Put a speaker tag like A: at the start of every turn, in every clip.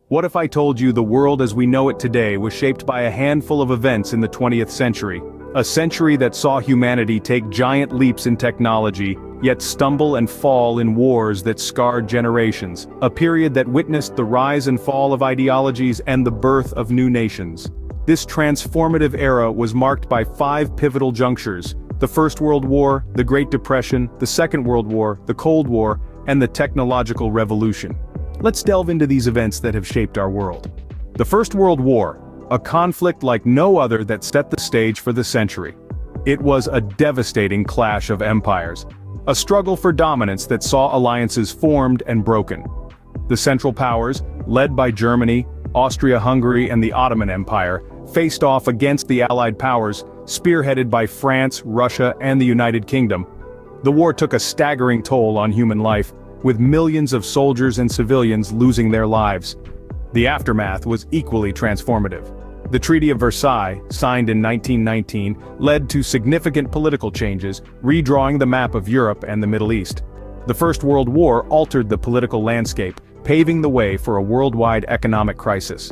A: What if I told you the world as we know it today was shaped by a handful of events in the 20th century? A century that saw humanity take giant leaps in technology, yet stumble and fall in wars that scarred generations. A period that witnessed the rise and fall of ideologies and the birth of new nations. This transformative era was marked by 5 pivotal junctures: the First World War, the Great Depression, the Second World War, the Cold War, and the Technological Revolution. Let's delve into these events that have shaped our world. The First World War, a conflict like no other that set the stage for the century. It was a devastating clash of empires, a struggle for dominance that saw alliances formed and broken. The Central Powers, led by Germany, Austria-Hungary and the Ottoman Empire, faced off against the Allied powers, spearheaded by France, Russia and the United Kingdom. The war took a staggering toll on human life, with millions of soldiers and civilians losing their lives. The aftermath was equally transformative. The Treaty of Versailles, signed in 1919, led to significant political changes, redrawing the map of Europe and the Middle East. The First World War altered the political landscape, paving the way for a worldwide economic crisis.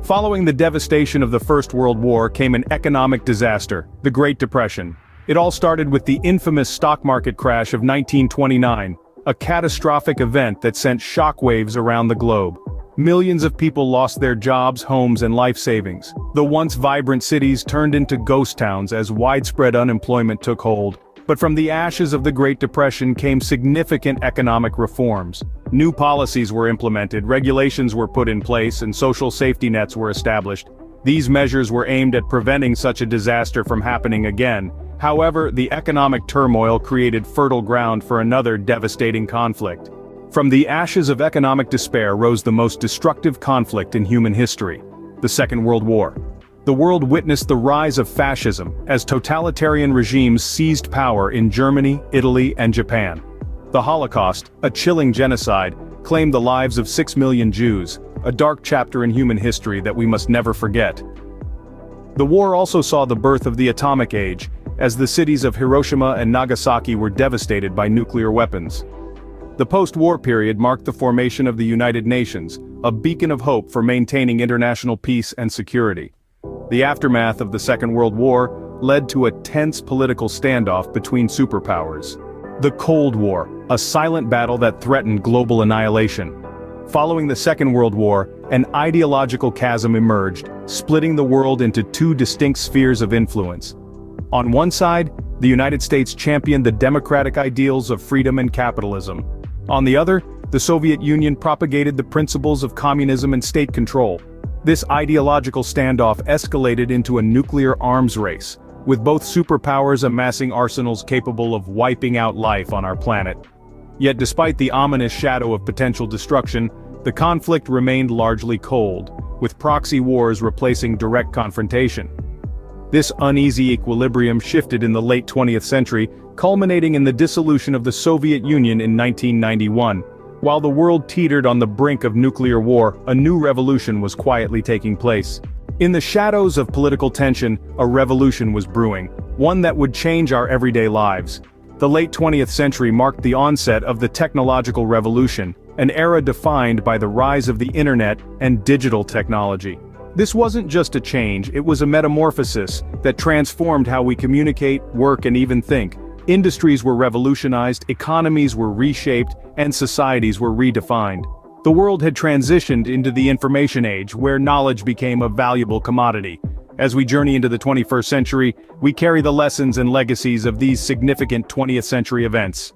A: Following the devastation of the First World War came an economic disaster, the Great Depression. It all started with the infamous stock market crash of 1929, a catastrophic event that sent shockwaves around the globe. Millions of people lost their jobs, homes, and life savings. The once vibrant cities turned into ghost towns as widespread unemployment took hold. But from the ashes of the Great Depression came significant economic reforms. New policies were implemented, regulations were put in place, and social safety nets were established. These measures were aimed at preventing such a disaster from happening again. However, the economic turmoil created fertile ground for another devastating conflict. From the ashes of economic despair rose the most destructive conflict in human history: the Second World War. The world witnessed the rise of fascism as totalitarian regimes seized power in Germany, Italy, and Japan. The Holocaust, a chilling genocide, claimed the lives of 6 million Jews, a dark chapter in human history that we must never forget. The war also saw the birth of the atomic age, as the cities of Hiroshima and Nagasaki were devastated by nuclear weapons. The post-war period marked the formation of the United Nations, a beacon of hope for maintaining international peace and security. The aftermath of the Second World War led to a tense political standoff between superpowers. The Cold War, a silent battle that threatened global annihilation. Following the Second World War, an ideological chasm emerged, splitting the world into 2 distinct spheres of influence. On one side, the United States championed the democratic ideals of freedom and capitalism. On the other, the Soviet Union propagated the principles of communism and state control. This ideological standoff escalated into a nuclear arms race, with both superpowers amassing arsenals capable of wiping out life on our planet. Yet despite the ominous shadow of potential destruction, the conflict remained largely cold, with proxy wars replacing direct confrontation. This uneasy equilibrium shifted in the late 20th century, culminating in the dissolution of the Soviet Union in 1991. While the world teetered on the brink of nuclear war, a new revolution was quietly taking place. In the shadows of political tension, a revolution was brewing, one that would change our everyday lives. The late 20th century marked the onset of the technological revolution, an era defined by the rise of the internet and digital technology. This wasn't just a change, it was a metamorphosis that transformed how we communicate, work, and even think. Industries were revolutionized, economies were reshaped, and societies were redefined. The world had transitioned into the information age, where knowledge became a valuable commodity. As we journey into the 21st century, we carry the lessons and legacies of these significant 20th century events.